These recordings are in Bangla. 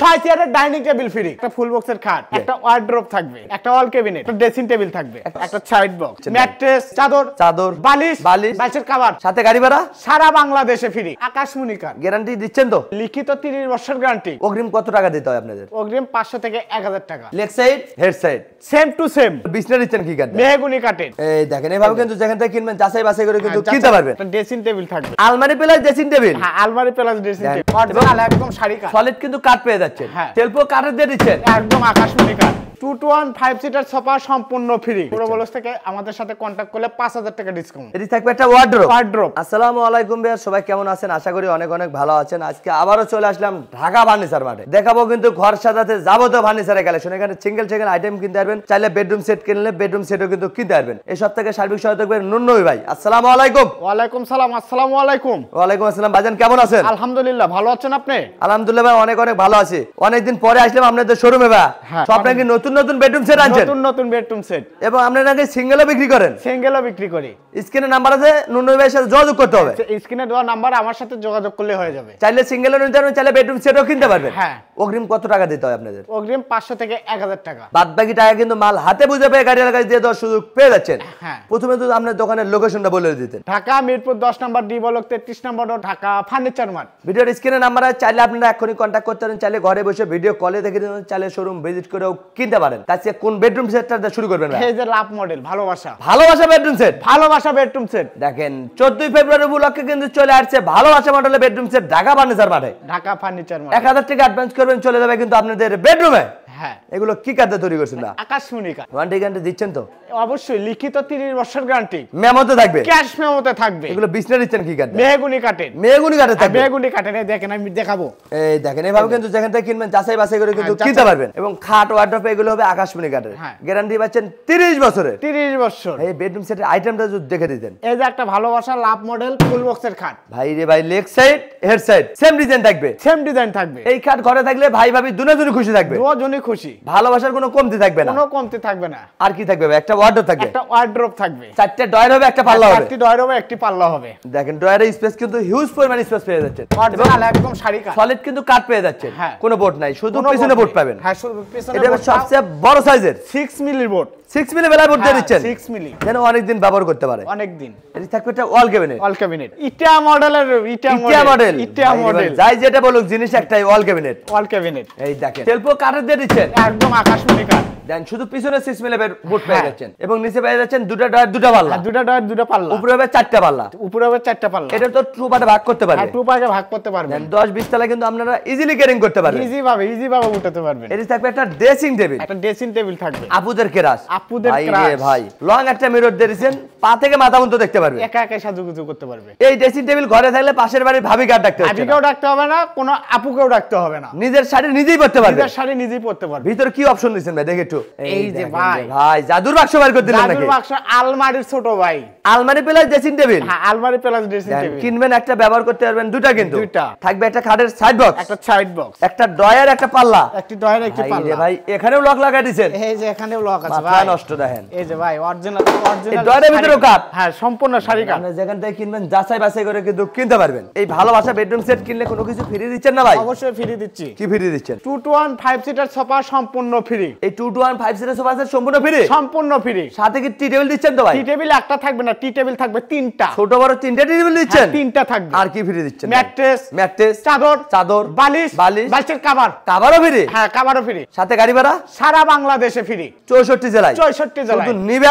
ছয় চেয়ারের ডাইনিং টেবিল ফ্রি, একটা ফুল বক্সের খাট, একটা ওয়ার্ড্রোব থাকবে, একটা ওয়াল ক্যাবিনেট, একটা ড্রেসিং টেবিল থাকবে, একটা সাইড বক্স, ম্যাট্রেস, চাদর, বালিশ, বালিশের কভার, সাথে গাড়ি ভাড়া সারা বাংলাদেশে ফ্রি। আকাশমণি কার গ্যারান্টি দিচ্ছেন তো? লিখিত 30 বছর গ্যারান্টি। অগ্রিম কত টাকা দিতে হয় আপনাদের? অগ্রিম 500 থেকে 1000 টাকা। Leg side, head side same to same. বিছনা দিচ্ছেন কি কাটে? মেহগনি কাটের। এই দেখেন এইভাবে কিন্তু যেখান থেকে কিনবেন যাচাই বাছাই করে কিন্তু কিনতে পারবেন। একটা ড্রেসিং টেবিল থাকবে, আলমারি প্লাস ড্রেসিং টেবিল। হ্যাঁ, আলমারি প্লাস ড্রেসিং টেবিল, অরিজিনাল একদম শাড়ি কাট। সলিড কিন্তু কাট পেয়ে যাচ্ছেন। টেলপো কাঠের দিয়ে দিচ্ছেন, একদম আকাশমণি কাট। 2 to 1 5 সিটার সোফা সম্পূর্ণ ফ্রি। পুরো বলস থেকে আমাদের সাথে কন্টাক্ট করলে 5000 টাকা ডিসকাউন্ট। এটি থাকবে একটা ওয়ার্ড্রোব। আসসালামু আলাইকুম ভাইয়া, সবাই কেমন আছেন? আশা করি অনেক অনেক ভালো আছেন। আজকে আবারো চলে আসলাম ঢাকা ফার্নিচার মাঠে। দেখাবো কিন্তু ঘর সাজাতে যাবতীয় ফার্নিচারের কালেকশন। এখানে সিঙ্গেল আইটেম কিনতে পারবেন, চাইলে বেডরুম সেট কিনলে বেডরুম সেটও কিন্তু কিনতে পারবেন। এই সব থেকে সার্বিক সহায়তা করবেন নুন্নবী ভাই। আসসালামু আলাইকুম। ওয়ালাইকুম সালাম। আসসালামু আলাইকুম। ওয়ালাইকুম আসসালাম। ভাইজান কেমন আছেন? আলহামদুলিল্লাহ, ভালো আছেন আপনি? আলহামদুলিল্লাহ ভাই, অনেক অনেক ভালো আছি। অনেকদিন পরে আসলাম আপনাদের শোরুমে ভাই। সব নাকি নতুন বেডরুম সেট আনছেন? নতুন বেডরুম সেট। এবং আপনারা নাকি সিঙ্গেলও বিক্রি করেন? সিঙ্গেলও বিক্রি করি। স্ক্রিনে নাম্বার আছে, নুন্নবী ভাইয়ের সাথে যোগাযোগ করতে হবে। স্ক্রিনে দেওয়া নাম্বার, আমার সাথে যোগাযোগ করলে হয়ে যাবে। চাইলে সিঙ্গেলও নিতে পারবেন, চাইলে বেডরুম সেটও কিনতে পারবেন। হ্যাঁ। অগ্রিম কত টাকা দিতে হয় আপনাদের? অগ্রিম 500 থেকে 1000 টাকা। বাদ বাকি টাকা কিন্তু মাল হাতে বুঝে পেয়ে গাড়ি লাগাই দিয়ে দেওয়ার সুযোগ পেয়ে যাচ্ছেন। হ্যাঁ। প্রথমে তো আপনার দোকানের লোকেশনটা বলে দিতেন। ঢাকা মিরপুর 10 নম্বর, ডি ব্লক 33 নম্বর রোড, ঢাকা ফার্নিচার মার্ট। ভিডিওর স্ক্রিনে নাম্বার আছে, চাইলে আপনারা এখনই কন্ট্যাক্ট করতে পারেন। চাইলে ঘরে বসে ভিডিও কলে দেখে দিতে, চাইলে শোরুম ভিজিট করেও কিনতে পারেন। আজকে কোন বেডরুম সেটটা শুরু করবেন? এই যে লাভ মডেল ভালোবাসা বেডরুম সেট। ভালোবাসা বেডরুম সেট দেখেন 14 ফেব্রুয়ারি উপলক্ষে কিন্তু চলে আসছে ভালোবাসা মডেলের বেডরুম সেট ঢাকা ফার্নিচার মাঠে। ঢাকা ফার্নিচার মার্ট 1000 টাকা অ্যাডভান্স করবেন, চলে যাবে কিন্তু আপনাদের বেডরুমে। হ্যাঁ। এগুলো কি কাঠে তৈরি করছেন না? আকাশমণি কাঠ। ওয়ারেন্টি গ্যারান্টি দিচ্ছেন তো? অবশ্যই, লিখিত 30 বছর গ্যারান্টি। মেমোতে থাকবে, ক্যাশ মেমোতে থাকবে। এগুলো বিছনা দিচ্ছেন কি কাঠে? মেহগনি কাঠের। মেহগনি কাঠে থাকবে। মেহগনি কাঠের, দেখেন আমি দেখাবো। এই দেখেন এইভাবে কিন্তু যেখান থেকে কিনবেন যাচাই বাছাই করে কিন্তু কিনতে পারবেন। এবং খাট ওয়ার্ড্রোব এগুলো হবে আকাশমণি কাঠের। গ্যারান্টি পাচ্ছেন 30 বছরের। 30 বছর। এই বেডরুম সেটের আইটেমটা যদি দেখে দিতেন। এই যে একটা ভালোবাসা লাভ মডেল ফুল বক্সের খাট। ভাই রে ভাই, leg side, head side same design থাকবে। সেম ডিজাইন থাকবে। এই খাট ঘরে থাকলে ভাই ভাবি দুজনই খুশি থাকবে। দুজনই খুশি। ভালোবাসার কোনো কমতি থাকবে না। কোনো কমতি থাকবে না। আর কি থাকবে? একটা ওয়ার্ড্রোব থাকবে। একটা ওয়ার্ড্রোব থাকবে। 4টা ডয়ার হবে, একটা পাল্লা হবে। 4টি ডয়ার হবে, একটি পাল্লা হবে। দেখেন ডয়ারের স্পেস কিন্তু হিউজ পরিমাণ স্পেস পেয়ে যাচ্ছেন। অরিজিনাল একদম শাড়ি কাট। সলিড কিন্তু কাট পেয়ে যাচ্ছেন। কোনো বোর্ড নাই, শুধু পিছনে বোর্ড পাবেন। হ্যাঁ, শুধু পিছনে। এটা সবচেয়ে বড় সাইজের 6 মিলি বোর্ড। 6 মিলি বেলা বোর্ড দিয়ে দিচ্ছেন। 6 মিলি যেন অনেক দিন ব্যবহার করতে পারে। অনেক দিন। এটি থাকবে একটা ওয়াল ক্যাবিনেট। ওয়াল ক্যাবিনেট ইটা মডেলের। ইটা মডেল যাই যেটা বলুক, জিনিস একটাই, ওয়াল ক্যাবিনেট। ওয়াল ক্যাবিনেট। এই দেখেন টেলপো কাঠের দিয়ে দিচ্ছেন, একদম আকাশমণি কাঠ। দেন শুধু পিছনে 6 মিলি বোর্ড পেয়ে যাচ্ছেন। এবং নিচে পেয়ে যাচ্ছেন দুটো ডয়ার, দুটো পাল্লা। দুটো ডয়ার, দুটো পাল্লা। উপরে হবে 4টা পাল্লা। উপরে হবে 4টা পাল্লা। এটা তো টু পার্টে ভাগ করতে পারবেন। 2 পার্টে ভাগ করতে পারবেন। 10-20 তলা কিন্তু আপনারা ইজিলি ক্যারিং করতে পারবেন। ইজি ভাবে উঠাতে পারবেন। এটি থাকবে একটা ড্রেসিং টেবিল। একটা ড্রেসিং টেবিল থাকবে। আপুদের কেরাস। ভাই লং একটা মিরর দিয়েছেন, পা থেকে মাথা পর্যন্ত দেখতে পারবে। একা একা সাজুগুজু করতে পারবে। এই ড্রেসিং টেবিল ঘরে থাকলে পাশের বাড়ির ভাবি কাট ডাকতে হবে। ভাবিকেও ডাকতে হবে না, কোনো আপুকেও ডাকতে হবে না। নিজের শাড়ি নিজেই পরতে পারবে। নিজের শাড়ি নিজেই পরতে পারবে। ভিতর কি অপশন দিয়েছেন ভাই, দেখে একটু। এই যে ভাই জাদুর বাক্স বের করে দিলেন নাকি? জাদুর বাক্স, আলমারির ছোট ভাই। আলমারি প্লাস ড্রেসিং টেবিল। হ্যাঁ, আলমারি প্লাস ড্রেসিং টেবিল। কিনবেন একটা, ব্যবহার করতে পারবেন দুটো। কিন্তু দুইটা থাকবে একটা খাটের সাইড বক্স, একটা সাইড বক্স, একটা ডয়ার, একটা পাল্লা। একটি ডয়ার, একটি পাল্লা। ভাই এখানেও লক লাগাই দিয়েছেন। এই যে এখানেও লক আছে ভাই, মাথা নষ্ট দেখেন। এই যে ভাই অরিজিনাল এই ডয়ারের ভিতরেও কাট। হ্যাঁ, সম্পূর্ণ শাড়ি কাট। আপনি যেখান থেকে কিনবেন যাচাই বাছাই করে কিন্তু কিনতে পারবেন। এই ভালোবাসা বেডরুম সেট কিনলে কোনো কিছু ফ্রি দিচ্ছেন না ভাই? অবশ্যই ফ্রি দিচ্ছি। কি ফ্রি দিচ্ছেন? 2 to 1 5 সিটার সোফা সম্পূর্ণ ফ্রি। এই 2 to 1 5 সিটার সোফা সেট সম্পূর্ণ ফ্রি। সম্পূর্ণ ফ্রি। সাথে কি টি টেবিল দিচ্ছেন তো ভাই? টি টেবিল একটা থাকবে না, টি টেবিল থাকবে 3টা। ছোট বড় 3টা টি টেবিল দিচ্ছেন? 3টা থাকবে। আর কি ফ্রি দিচ্ছেন? ম্যাট্রেস, চাদর, বালিশ, বালিশের কভার। কভারও ফ্রি? হ্যাঁ, কভারও ফ্রি। সাথে গাড়ি ভাড়া সারা বাংলাদেশে ফ্রি। 64 জেলায়। 64 জেলায়। শুধু নিবে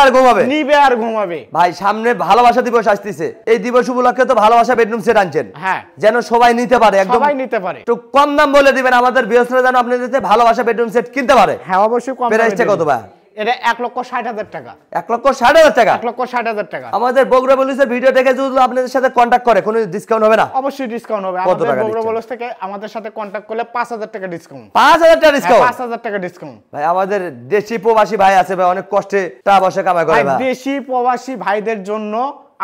আর ঘুমাবে। ভাই সামনে ভালোবাসা দিবস আসতেছে, এই দিবস উপলক্ষে তো ভালোবাসা বেডরুম সেট আনছেন। হ্যাঁ, যেন সবাই নিতে পারে, একদম সবাই নিতে পারে। একটু কম দাম বলে দিবেন আমাদের ভিউয়ার্সরা, যেন আপনাদের ভালোবাসা বেডরুম সেট কিনতে পারে। হ্যাঁ, অবশ্যই কম। প্রাইসটা কত ভাই? এটা 1,60,000 টাকা। 1,60,000 টাকা। 1,60,000 টাকা। আমাদের বগুড়া বলুসের ভিডিও দেখে যদি আপনাদের সাথে কন্টাক্ট করে, কোনো ডিসকাউন্ট হবে না? অবশ্যই ডিসকাউন্ট হবে। আমাদের বগুড়া বলুস থেকে আমাদের সাথে কন্টাক্ট করলে 5,000 টাকা ডিসকাউন্ট। 5,000 টাকা ডিসকাউন্ট? 5,000 টাকা ডিসকাউন্ট। ভাই আমাদের দেশি প্রবাসী ভাই আছে ভাই, অনেক কষ্টে টাকা পয়সা কামাই করে ভাই। দেশি প্রবাসী ভাইদের জন্য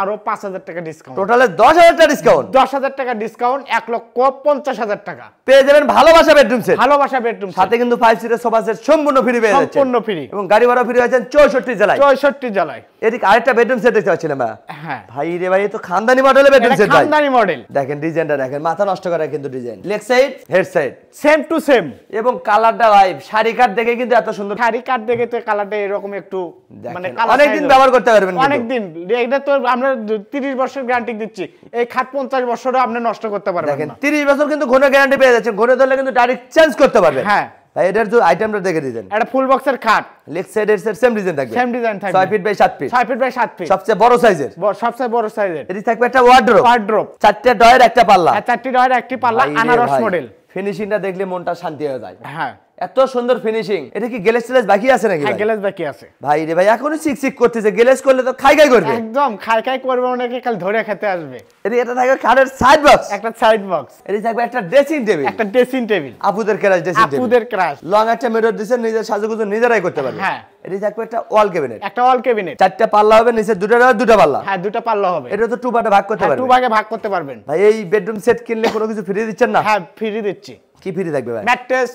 আরো 5,000 টাকা ডিসকাউন্ট, টোটালে 10,000 টাকা ডিসকাউন্ট, 10,000 টাকা ডিসকাউন্ট, 1,50,000 টাকা পেয়ে যাবেন ভালোবাসা বেডরুম সেট। ভালোবাসা বেডরুম সাথে কিন্তু 5 সিটের সোফা সেট সম্পূর্ণ ফ্রি পেয়ে যাচ্ছেন, সম্পূর্ণ ফ্রি, এবং গাড়ি ভাড়া ফ্রি হয়েছে 64 জেলায়। 64 জেলায়। এদিকে আরেকটা বেডরুম সেট দেখতে পাচ্ছিলাম ভাই। হ্যাঁ ভাই রে ভাই, এ তো খানদানি মডেলের বেডরুম সেট ভাই। খানদানি মডেল, দেখেন ডিজাইনটা দেখেন, মাথা নষ্ট করা কিন্তু design, leg side head side same to same, এবং কালারটা ভাই শাড়ি কাট দেখে কিন্তু এত সুন্দর। শাড়ি কাট দেখে তো কালারটা এরকম একটু মানে অনেক দিন ব্যবহার করতে পারবেন, অনেক দিন। এটা তো আমরা 30 বছর গ্যারান্টি দিচ্ছি, এই খাট 50 বছরও আপনি নষ্ট করতে পারবেন দেখেন না। 30 বছর কিন্তু ঘন গ্যারান্টি পেয়ে যাচ্ছেন, ঘন ধরলে কিন্তু ডাইরেক্ট চেঞ্জ করতে পারবেন। হ্যাঁ ভাই এটার যে আইটেমটা দেখে দিবেন, এটা ফুল বক্সের খাট, লেগ সাইড এর সেম ডিজাইন থাকবে, সেম ডিজাইন থাকবে, 6 feet by 7 feet, 6 feet by 7 feet, সবচেয়ে বড় সাইজের, সবচেয়ে বড় সাইজের। এটি থাকবে একটা ওয়ার্ড্রোব, ওয়ার্ড্রোব, 4টা ডয়ের একটা পাল্লা, আর 4টি ডয়ের একটি পাল্লা, আনারস মডেল। ফিনিশিংটা দেখলে মনটা শান্তি হয়ে যায়। হ্যাঁ এত সুন্দর ফিনিশিং। এটা কি গ্লেজ টেলেজ বাকি আছে নাকি? হ্যাঁ গ্লেজ বাকি আছে ভাই রে ভাই, এখনো চিকচিক করতেছে, গ্লেজ করলে তো খাই খাই করবে, একদম খাই খাই করবে, অনেকে কাল ধরে খেতে আসবে। এটা থাকবে কাঠের সাইড বক্স, একটা সাইড বক্স, এটা থাকবে একটা ড্রেসিং টেবিল, একটা ড্রেসিং টেবিল, আপুদের ক্রাশ ড্রেসিং টেবিল, আপুদের ক্রাশ, লং একটা মিরর দিবেন, নিজের সাজুগুজু নিজেরাই করতে পারবে। হ্যাঁ এটা থাকবে একটা ওয়াল ক্যাবিনেট, একটা ওয়াল ক্যাবিনেট, 4টা পাল্লা হবে, নিচে দুটা পাল্লা। হ্যাঁ দুটো পাল্লা হবে, এটা তো টু পার্টে ভাগ করতে পারবেন, 2 ভাগে ভাগ করতে পারবেন। ভাই এই বেডরুম সেট কিনলে কোনো কিছু ফ্রি দিচ্ছেন না? হ্যাঁ ফ্রি দিচ্ছি। কি ফ্রি থাকবে ভাই? ম্যাট্রেস,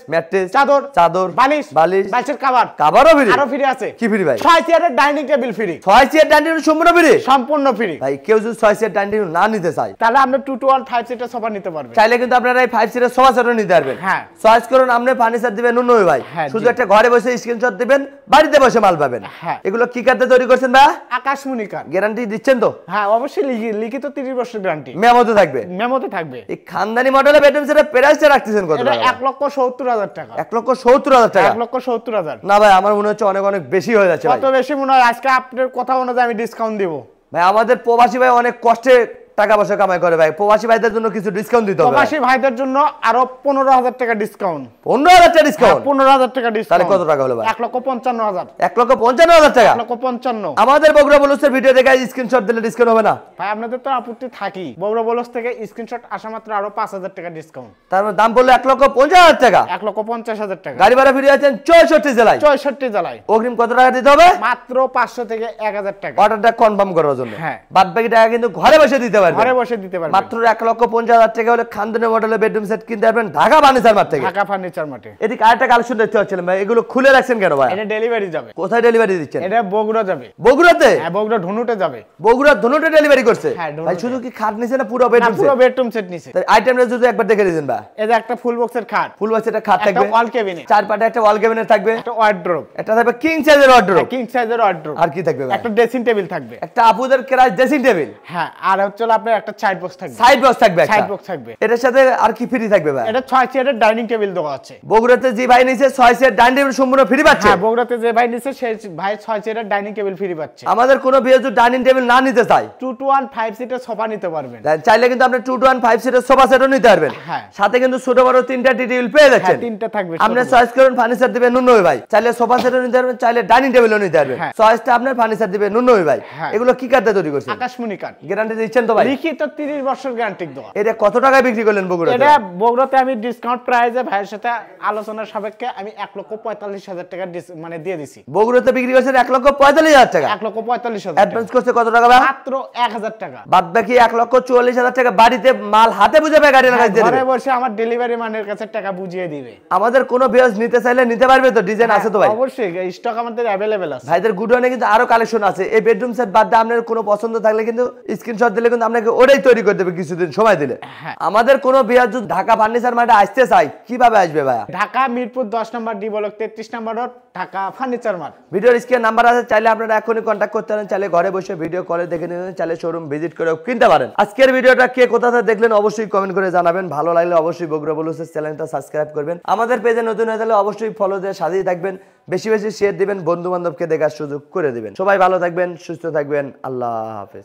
চাদর, বালিশ, বালিশের কভার, কভারও ফ্রি, আরো ফ্রি আছে। কি ফ্রি ভাই? 6 চেয়ারের dining table free, 6 chair dining table সম্পূর্ণ ফ্রি, সম্পূর্ণ ফ্রি। ভাই কেউ যদি 6 চেয়ার ডাইনিং টেবিল না নিতে চায়, তাহলে আপনি 2 to 1 5 সিটার সোফা নিতে পারবেন। চাইলে কিন্তু আপনারা এই 5 সিটের সোফা সেটও নিতে পারবেন। হ্যাঁ চয়েস করুন, আপনি ফার্নিচার দিবেন নুনই ভাই, হ্যাঁ, শুধু জি। একটা ঘরে বসে স্ক্রিনশট দিবেন, বাড়িতে বসে মাল পাবেন। হ্যাঁ। এগুলো কি কার্ডে তৈরি করছেন ভাই? আকাশমণি কার্ড, গ্যারান্টি দিচ্ছেন তো? হ্যাঁ অবশ্যই লিখিত 30 বছর গ্যারান্টি, মেমোতে থাকবে, মেমোতে থাকবে। এই খানদানি মডেলের বেডরুম সেটের প্রাইসটা রাখতেছেন কত এটা টাকা? 1,70,000 টাকা, 1,70,000 টাকা। 1,70,000। না ভাই, আমার মনে হচ্ছে অনেক অনেক বেশি হয়ে যাচ্ছে ভাই। কত বেশি মনে হয়? আজকে আপনার কথা অনুযায়ী আমি ডিসকাউন্ট দিব। ভাই আমাদের প্রবাসী ভাই অনেক কষ্টে টাকা পয়সা কামাই করে ভাই, প্রবাসী ভাইদের জন্য কিছু ডিসকাউন্ট দিতে হবে। প্রবাসী ভাইদের জন্য আরো 15,000 টাকা ডিসকাউন্ট। 15,000 টাকা ডিসকাউন্ট? 15,000 টাকা ডিসকাউন্ট। তাহলে কত টাকা হলো ভাই? 1,55,000। 1,55,000 টাকা? 1,55,000। আমাদের বগুড়া বলুসের ভিডিও দেখে স্ক্রিনশট দিলে ডিসকাউন্ট হবে না? ভাই আপনাদের তো আপত্তি থাকি, বগুড়া বলুস থেকে স্ক্রিনশট আসা মাত্র আরো 5,000 টাকা ডিসকাউন্ট। তার মানে দাম পড়লো 1,50,000 টাকা। 1,50,000 টাকা। গাড়ি ভাড়া ফ্রি আছেন 64 জেলায়। 64 জেলায়। অগ্রিম কত টাকা দিতে হবে? মাত্র 500 থেকে 1,000 টাকা। অর্ডারটা কনফার্ম করার জন্য। হ্যাঁ। বাদ বাকি টাকা কিন্তু ঘরে বসে দিতে পারবেন। ঘরে বসে দিতে পারবেন। মাত্র 1,50,000 টাকা হলে খানদানি মডেলের বেডরুম সেট কিনতে পারবেন ঢাকা ফার্নিচার মার্ট থেকে। ঢাকা ফার্নিচার মার্টে। এদিকে আরেকটা কালেকশন দেখতে পাচ্ছিলাম ভাই, এগুলো খুলে রাখছেন কেন ভাই? এটা ডেলিভারি যাবে। কোথায় ডেলিভারি দিচ্ছেন? এটা বগুড়া যাবে। বগুড়াতে? হ্যাঁ বগুড়া ধনুতে যাবে। বগুড়া ধনুতে ডেলিভারি করছে? হ্যাঁ, ধনুতে। ভাই শুধু কি খাট নিছে না পুরো না বেডরুম সেট? পুরো বেডরুম সেট নিছে। তাই আইটেমটা যদি একবার দেখে দিবেন ভাই। এই যে একটা ফুল বক্সের খাট, ফুল বক্সের একটা খাট একটা থাকবে, ওয়াল ক্যাবিনেট, চার পাটে একটা ওয়াল ক্যাবিনেট থাকবে, একটা ওয়ার্ড্রোব, একটা থাকবে কিং সাইজের ওয়ার্ড্রোব, কিং সাইজের ওয়ার্ড্রোব, আর কি থাকবে ভাই? একটা ড্রেসিং টেবিল থাকবে, একটা আপুদের ক্রাশ ড্রেসিং টেবিল, হ্যাঁ আর হচ্ছে আপনার একটা সাইড বক্স থাকবে। সাইড বক্স থাকবে একটা। সাইড বক্স থাকবে। এটার সাথে আর কি ফ্রি থাকবে ভাই? এটা 6 চেয়ারের ডাইনিং টেবিল দেওয়া আছে। বগুড়াতে যে ভাই নিছে 6 চেয়ার ডাইনিং টেবিল সম্পূর্ণ ফ্রি পাচ্ছে। হ্যাঁ বগুড়াতে যে ভাই নিছে সেই ভাই 6 চেয়ারের ডাইনিং টেবিল ফ্রি পাচ্ছে। আমাদের কোনো বিয়ে যদি ডাইনিং টেবিল না নিতে চায়, 2 to 1 5 সিটার সোফা নিতে পারবেন। চাইলে কিন্তু আপনি 2 to 1 5 সিটের সোফা সেটও নিতে পারবেন। হ্যাঁ। সাথে কিন্তু ছোট বড় 3টা টেবিল পেয়ে যাচ্ছেন। হ্যাঁ 3টা থাকবে। আপনি চয়েস করুন, ফার্নিচার দিবেন নুনই ভাই, চাইলে সোফা সেটও নিতে পারবেন, চাইলে ডাইনিং টেবিলও নিতে পারবেন। হ্যাঁ। চয়েসটা আপনার, ফার্নিচার দিবেন নুনই ভাই। হ্যাঁ। এগুলো কি কার্ডে তৈরি করছেন? আকাশমণি কার্ড। গ্যারান্টি দিচ্ছেন তো ভাই? লিখিত 30 বছর গ্যারান্টি দেওয়া। এটা কত টাকায় বিক্রি করলেন বগুড়াতে? এটা বগুড়াতে আমি ডিসকাউন্ট প্রাইসে ভাইয়ের সাথে আলোচনার সাপেক্ষে আমি 1,45,000 টাকা মানে দিয়ে দিছি। বগুড়াতে বিক্রি করছেন 1,45,000 টাকা। 1,45,000 অ্যাডভান্স করতে কত টাকা ভাই? মাত্র 1,000 টাকা। বাদ বাকি 1,44,000 টাকা বাড়িতে মাল হাতে বুঝে ভাই গাড়ি লাগাই দিয়ে ঘরে দেবে। বসে আমার ডেলিভারি ম্যানের কাছে টাকা বুঝিয়ে দিবে। আমাদের কোনো ভিউয়ার্স নিতে চাইলে নিতে পারবে তো? ডিজাইন আছে তো ভাই? অবশ্যই স্টক আমাদের अवेलेबल আছে। ভাইদের গুডাউনে কিন্তু আরো কালেকশন আছে। এই বেডরুম সেট বাদ দিয়ে আপনার কোনো পছন্দ থাকলে কিন্তু স্ক্রিনশট দিলে কিন্তু আপনাকে ওটাই তৈরি করে দেবে কিছুদিন সময় দিলে। হ্যাঁ। আমাদের কোনো ভিউয়ার যদি ঢাকা ফার্নিচার মার্টে আসতে চাই, কিভাবে আসবে ভাই? ঢাকা মিরপুর 10 নম্বর ডি ব্লক 33 নম্বর রোড, ঢাকা ফার্নিচার মার্ট। ভিডিওর স্ক্রিনে নাম্বার আছে, চাইলে আপনারা এখনই কন্ট্যাক্ট করতে পারেন, চাইলে ঘরে বসে ভিডিও কলে দেখে নিতে, চাইলে শোরুম ভিজিট করে কিনতে পারেন। আজকের ভিডিওটা কে কোথা থেকে দেখলেন অবশ্যই কমেন্ট করে জানাবেন। ভালো লাগলে অবশ্যই বগুড়া বলুসের চ্যানেলটা সাবস্ক্রাইব করবেন। আমাদের পেজে নতুন হয়ে থাকলে অবশ্যই ফলো দিয়ে সাথেই থাকবেন। বেশি বেশি শেয়ার দিবেন, বন্ধু বান্ধবকে দেখার সুযোগ করে দিবেন। সবাই ভালো থাকবেন, সুস্থ থাকবেন। আল্লাহ হাফেজ।